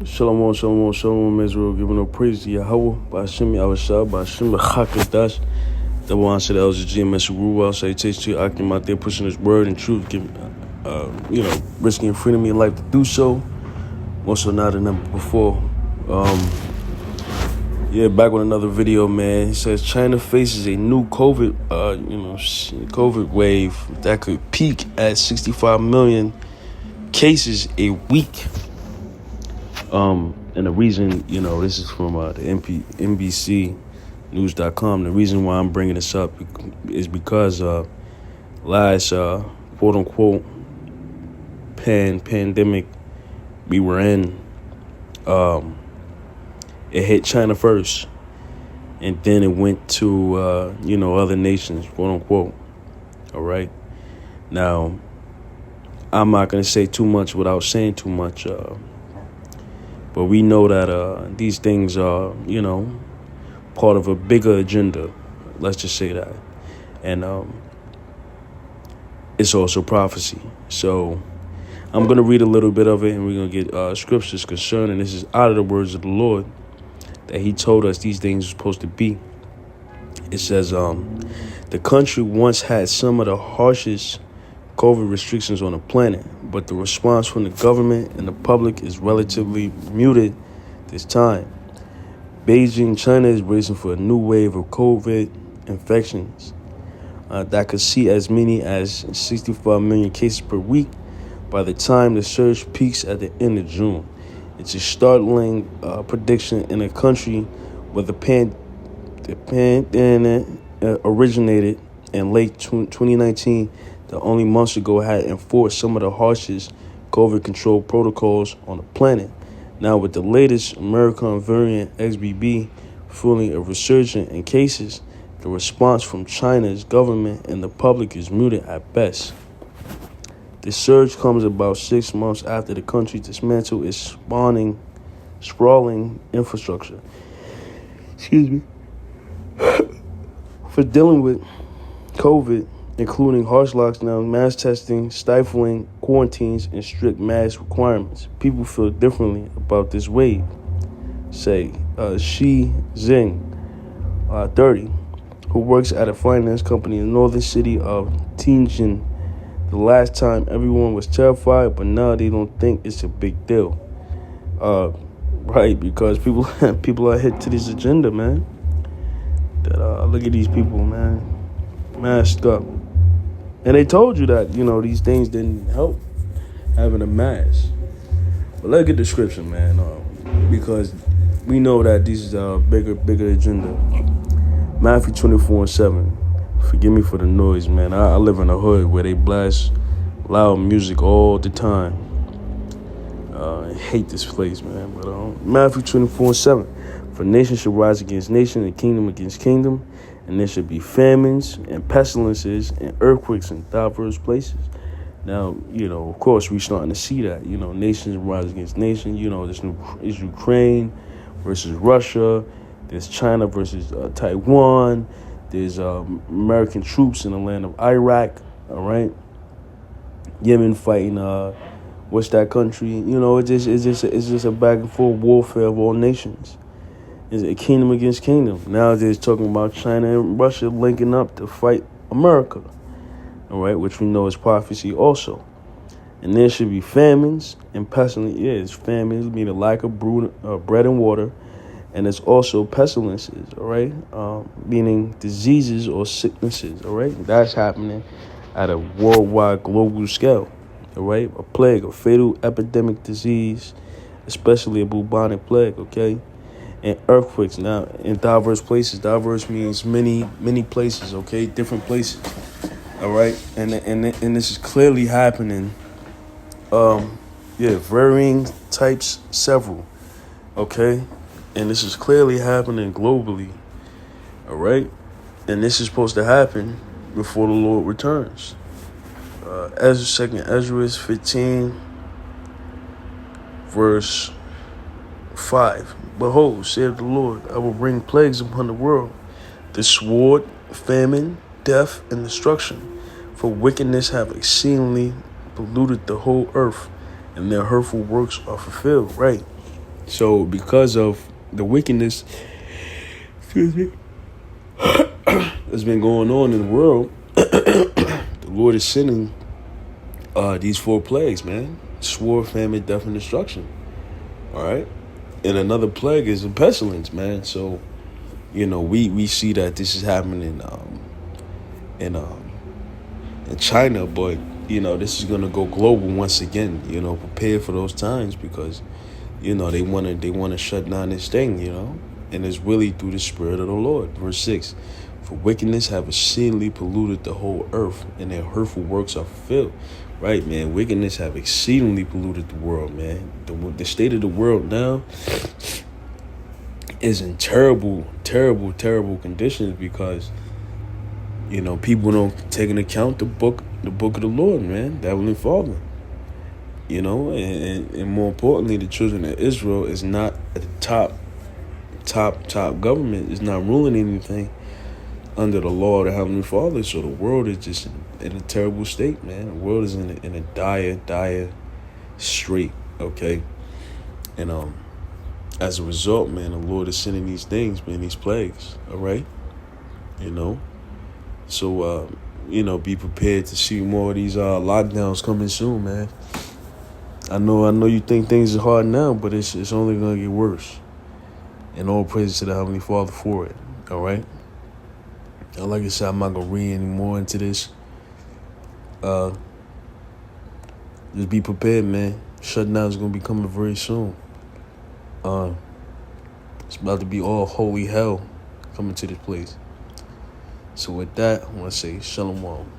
Shalom, shalom, shalom, Israel. Giving no praise to Yahweh. Ba'ashim Yahushua, Ba'ashim B'chakadash. The one said that was the GMS Ruwa. Salutations to you, Akim out there pushing his word and truth, risking freedom of your life to do so. More so now than ever before. Back with another video, man. He says China faces a new COVID wave that could peak at 65 million cases a week. And the reason, this is from the NBCnews.com. The reason why I'm bringing this up is because last quote unquote pandemic we were in, it hit China first, and then it went to other nations, quote unquote. All right. Now, I'm not gonna say too much without saying too much. But we know that these things are, part of a bigger agenda. Let's just say that. And it's also prophecy. So I'm going to read a little bit of it, and we're going to get scriptures concerning. This is out of the words of the Lord that he told us these things are supposed to be. It says, the country once had some of the harshest COVID restrictions on the planet, but the response from the government and the public is relatively muted this time. Beijing, China is bracing for a new wave of COVID infections that could see as many as 65 million cases per week by the time the surge peaks at the end of June. It's a startling prediction in a country where the pandemic originated in late 2019. The only months ago had enforced some of the harshest COVID control protocols on the planet. Now, with the latest American variant XBB fueling a resurgence in cases, the response from China's government and the public is muted at best. The surge comes about 6 months after the country dismantled its sprawling infrastructure. For dealing with COVID, including harsh lockdowns, mass testing, stifling quarantines, and strict mask requirements. People feel differently about this wave, say Shi Zing, 30, who works at a finance company in the northern city of Tianjin. The last time everyone was terrified, but now they don't think it's a big deal. Right, because people are hit to this agenda, man. That look at these people, man, masked up. And they told you that, these things didn't help having a mask. But let's get the scripture, man, because we know that this is a bigger agenda. Matthew 24:7. Forgive me for the noise, man. I live in a hood where they blast loud music all the time. I hate this place, man. But Matthew 24:7. For nation shall rise against nation and kingdom against kingdom. And there should be famines and pestilences and earthquakes in diverse places. Now, of course, we're starting to see that. Nations rise against nation. There's Ukraine versus Russia. There's China versus Taiwan. There's American troops in the land of Iraq. All right. Yemen fighting, what's that country? It's just a back and forth warfare of all nations. Is a kingdom against kingdom. Now they're talking about China and Russia linking up to fight America, all right, which we know is prophecy also. And there should be famines and pestilences. Yeah, it's famines, meaning lack of bread and water. And there's also pestilences, all right, meaning diseases or sicknesses, all right. That's happening at a worldwide global scale, all right. A plague, a fatal epidemic disease, especially a bubonic plague, okay. And earthquakes now in diverse places. Diverse means many places, okay? Different places, all right? And this is clearly happening. Varying types, several, okay? And this is clearly happening globally, all right? And this is supposed to happen before the Lord returns. Second Ezra 15, verse 5. Behold, saith the Lord, I will bring plagues upon the world, the sword, famine, death, and destruction. For wickedness have exceedingly polluted the whole earth, and their hurtful works are fulfilled. Right. So because of the wickedness, excuse me, that's been going on in the world, the Lord is sending these 4 plagues, man. Sword, famine, death, and destruction. All right. And another plague is a pestilence, man. So, we see that this is happening in China, but this is gonna go global once again. Prepare for those times because they wanna shut down this thing. And it's really through the Spirit of the Lord. Verse 6: For wickedness have exceedingly polluted the whole earth, and their hurtful works are fulfilled. Right, man. Wickedness have exceedingly polluted the world, man. The state of the world now is in terrible, terrible, terrible conditions because people don't take into account the book of the Lord, man, the Heavenly Father. And more importantly, the children of Israel is not at the top government, is not ruling anything under the law of the Heavenly Father. So the world is just in a terrible state, man. The world is in a dire strait, okay? And as a result, man, the Lord is sending these things, man, these plagues, all right? So, be prepared to see more of these lockdowns coming soon, man. I know you think things are hard now, but it's only going to get worse. And all praise to the Heavenly Father for it, all right? And like I said, I'm not going to read any more into this. Just be prepared, man. Shutdown is going to be coming very soon. It's about to be all holy hell coming to this place. So with that, I want to say shalom.